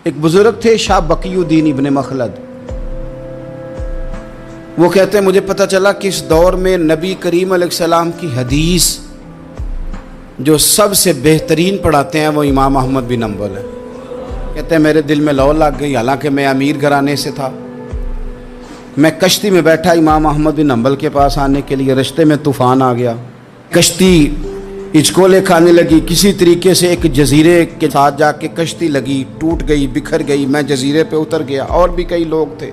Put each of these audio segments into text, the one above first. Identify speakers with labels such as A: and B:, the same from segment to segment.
A: ایک بزرگ تھے شاہ بقی الدین ابن مخلد، وہ کہتے ہیں مجھے پتہ چلا کہ اس دور میں نبی کریم علیہ السلام کی حدیث جو سب سے بہترین پڑھاتے ہیں وہ امام احمد بن حنبل ہے۔ کہتے ہیں میرے دل میں لو لگ گئی، حالانکہ میں امیر گھرانے سے تھا۔ میں کشتی میں بیٹھا امام احمد بن حنبل کے پاس آنے کے لیے، رستے میں طوفان آ گیا، کشتی ہچکولے کھانے لگی، کسی طریقے سے ایک جزیرے کے ساتھ جا کے کشتی لگی، ٹوٹ گئی، بکھر گئی، میں جزیرے پہ اتر گیا، اور بھی کئی لوگ تھے۔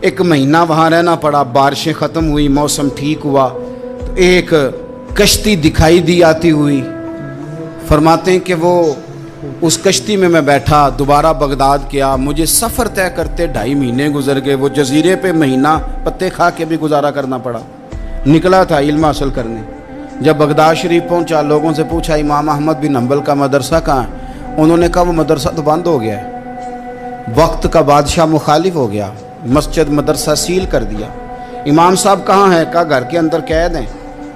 A: ایک مہینہ وہاں رہنا پڑا، بارشیں ختم ہوئی، موسم ٹھیک ہوا تو ایک کشتی دکھائی دی آتی ہوئی۔ فرماتے ہیں کہ وہ اس کشتی میں بیٹھا، دوبارہ بغداد کیا، مجھے سفر طے کرتے 2.5 مہینے گزر گئے، وہ جزیرے پہ مہینہ پتے کھا کے بھی گزارا کرنا پڑا۔ نکلا تھا علم حاصل کرنے، جب بغداد شریف پہنچا، لوگوں سے پوچھا امام احمد بن حنبل کا مدرسہ کہاں ہے؟ انہوں نے کہا وہ مدرسہ تو بند ہو گیا ہے، وقت کا بادشاہ مخالف ہو گیا، مسجد مدرسہ سیل کر دیا۔ امام صاحب کہاں ہیں؟ کہا گھر کے اندر قید ہیں۔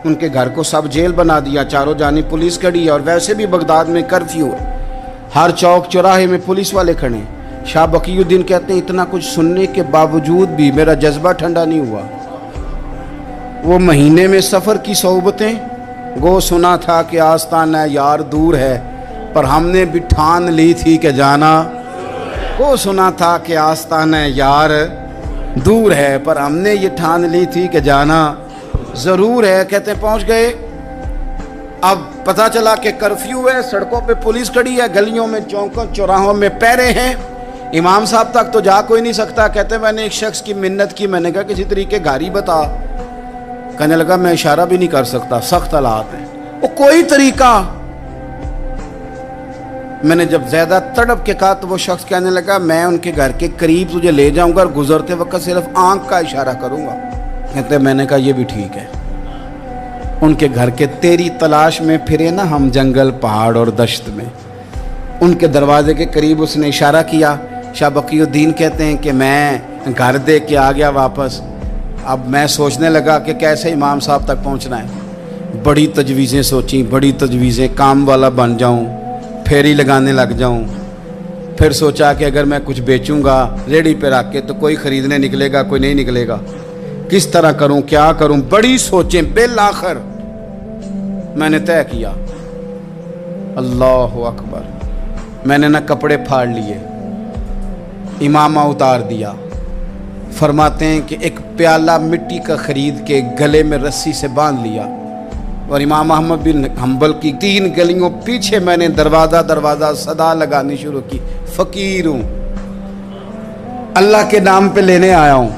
A: ان کے گھر کو سب جیل بنا دیا، چاروں جانب پولیس کھڑی ہے، اور ویسے بھی بغداد میں کرفیو ہے، ہر چوک چوراہے میں پولیس والے کھڑے ہیں۔ شاہ بقی الدین کہتے ہیں اتنا کچھ سننے کے باوجود بھی میرا جذبہ ٹھنڈا نہیں ہوا۔ وہ مہینے میں سفر کی صحبتیں، گو سنا تھا کہ آستانہ یار دور ہے، پر ہم نے بھی ٹھان لی تھی کہ جانا۔ وہ سنا تھا کہ آستانہ یار دور ہے، پر ہم نے یہ ٹھان لی تھی کہ جانا ضرور ہے۔ کہتے ہیں پہنچ گئے، اب پتہ چلا کہ کرفیو ہے، سڑکوں پہ پولیس کھڑی ہے، گلیوں میں چوکوں چوراہوں میں پہرے ہیں، امام صاحب تک تو جا کوئی نہیں سکتا۔ کہتے ہیں میں نے ایک شخص کی منت کی، میں نے کہا کسی طریقے گاڑی بتا۔ کہنے لگا میں اشارہ بھی نہیں کر سکتا، سخت حالات ہیں۔ وہ کوئی طریقہ، میں نے جب زیادہ تڑپ کے کہا تو وہ شخص کہنے لگا میں ان کے گھر کے قریب تجھے لے جاؤں گا اور گزرتے وقت صرف آنکھ کا اشارہ کروں گا۔ کہتے ہیں میں نے کہا یہ بھی ٹھیک ہے۔ ان کے گھر کے تیری تلاش میں پھرے نا ہم جنگل پہاڑ اور دشت میں، ان کے دروازے کے قریب اس نے اشارہ کیا۔ شاہ بقی الدین کہتے ہیں کہ میں گھر دے کے آ گیا واپس۔ اب میں سوچنے لگا کہ کیسے امام صاحب تک پہنچنا ہے، بڑی تجویزیں سوچیں، بڑی تجویزیں، کام والا بن جاؤں، پھیری لگانے لگ جاؤں۔ پھر سوچا کہ اگر میں کچھ بیچوں گا ریڑھی پہ رکھ کے تو کوئی خریدنے نکلے گا، کوئی نہیں نکلے گا، کس طرح کروں، کیا کروں، بڑی سوچیں۔ بالآخر میں نے طے کیا، اللہ اکبر، میں نے نہ کپڑے پھاڑ لیے، امامہ اتار دیا۔ فرماتے ہیں کہ ایک پیالہ مٹی کا خرید کے گلے میں رسی سے باندھ لیا، اور امام احمد بن حنبل کی 3 گلیوں پیچھے میں نے دروازہ دروازہ صدا لگانی شروع کی، فقیر ہوں، اللہ کے نام پہ لینے آیا ہوں۔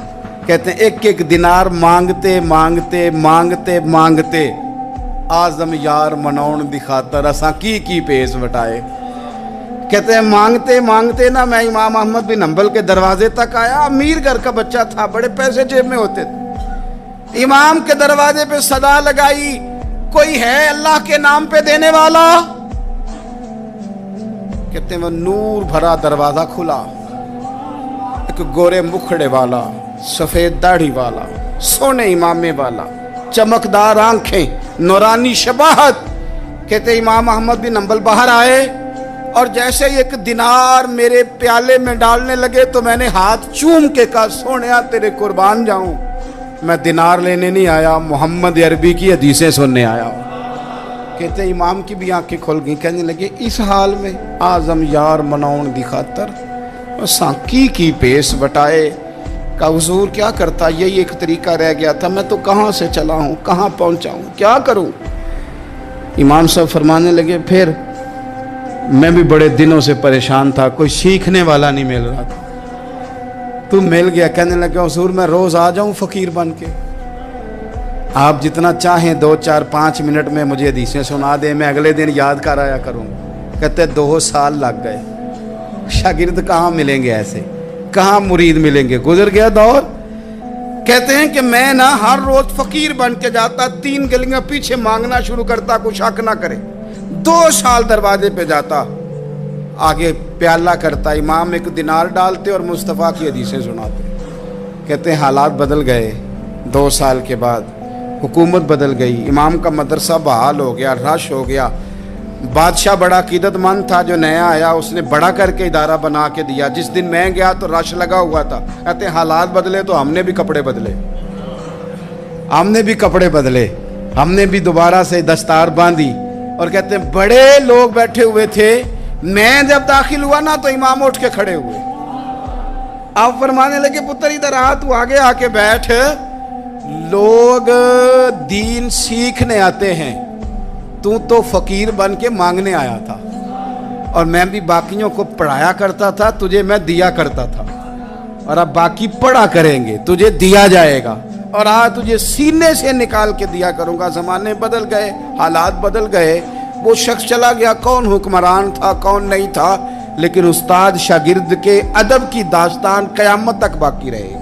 A: کہتے ہیں ایک ایک دینار مانگتے مانگتے مانگتے مانگتے آزم یار منون دی خاطر اساں کی پیس وٹائے۔ کہتے ہیں مانگتے مانگتے نا میں امام احمد بن حنبل کے دروازے تک آیا، امیر گھر کا بچہ تھا، بڑے پیسے جیب میں ہوتے تھے۔ امام کے دروازے پہ صدا لگائی، کوئی ہے اللہ کے نام پہ دینے والا؟ کہتے ہیں وہ نور بھرا دروازہ کھلا، ایک گورے مکھڑے والا، سفید داڑھی والا، سونے امامے والا، چمکدار آنکھیں، نورانی شباہت۔ کہتے امام احمد بن حنبل باہر آئے، اور جیسے ہی 1 دینار میرے پیالے میں ڈالنے لگے تو میں نے ہاتھ چوم کے کہا سونیا تیرے قربان جاؤں، میں دینار لینے نہیں آیا، محمد عربی کی حدیثیں سننے آیا ہوں۔ کہتے امام کی بھی آنکھیں کھل گئیں، کہنے لگے اس حال میں آزم یار مناؤن دی خاطر سانکی کی پیس بٹائے۔ کہا حضور کیا کرتا، یہی ایک طریقہ رہ گیا تھا، میں تو کہاں سے چلا ہوں، کہاں پہنچا ہوں، کیا کروں؟ امام صاحب فرمانے لگے پھر میں بھی بڑے دنوں سے پریشان تھا، کوئی سیکھنے والا نہیں مل رہا تھا، تو مل گیا۔ کہنے لگا حضور میں روز آ جاؤں فقیر بن کے، آپ جتنا چاہیں 2 4 5 منٹ میں مجھے حدیثیں سنا دیں، میں اگلے دن یاد کر آیا کروں۔ کہتے 2 سال لگ گئے، شاگرد کہاں ملیں گے ایسے، کہاں مرید ملیں گے، گزر گیا دور۔ کہتے ہیں کہ میں نا ہر روز فقیر بن کے جاتا، 3 گلیاں پیچھے مانگنا شروع کرتا، کوئی شک نہ کرے۔ 2 سال دروازے پہ جاتا، آگے پیالہ کرتا، امام 1 دینار ڈالتے اور مصطفیٰ کی حدیثیں سناتے۔ کہتے ہیں حالات بدل گئے، 2 سال کے بعد حکومت بدل گئی، امام کا مدرسہ بحال ہو گیا، رش ہو گیا، بادشاہ بڑا عقیدت مند تھا، جو نیا آیا اس نے بڑا کر کے ادارہ بنا کے دیا. جس دن میں گیا تو رش لگا ہوا تھا. کہتے ہیں حالات بدلے تو ہم نے بھی کپڑے بدلے، ہم نے بھی دوبارہ سے دستار باندھی. اور کہتے ہیں بڑے لوگ بیٹھے ہوئے تھے، میں جب داخل ہوا نا تو امام اٹھ کے کھڑے ہوئے. آپ فرمانے لگے پتر ادھر آ، تو آگے آ کے بیٹھ. لوگ دین سیکھنے آتے ہیں، تو فقیر بن کے مانگنے آیا تھا. اور میں بھی باقیوں کو پڑھایا کرتا تھا، تجھے میں دیا کرتا تھا. اور اب باقی پڑھا کریں گے، تجھے دیا جائے گا. اور آج تجھے سینے سے نکال کے دیا کروں گا. زمانے بدل گئے، حالات بدل گئے. وہ شخص چلا گیا، کون حکمران تھا کون نہیں تھا، لیکن استاد شاگرد کے ادب کی داستان قیامت تک باقی رہے گی.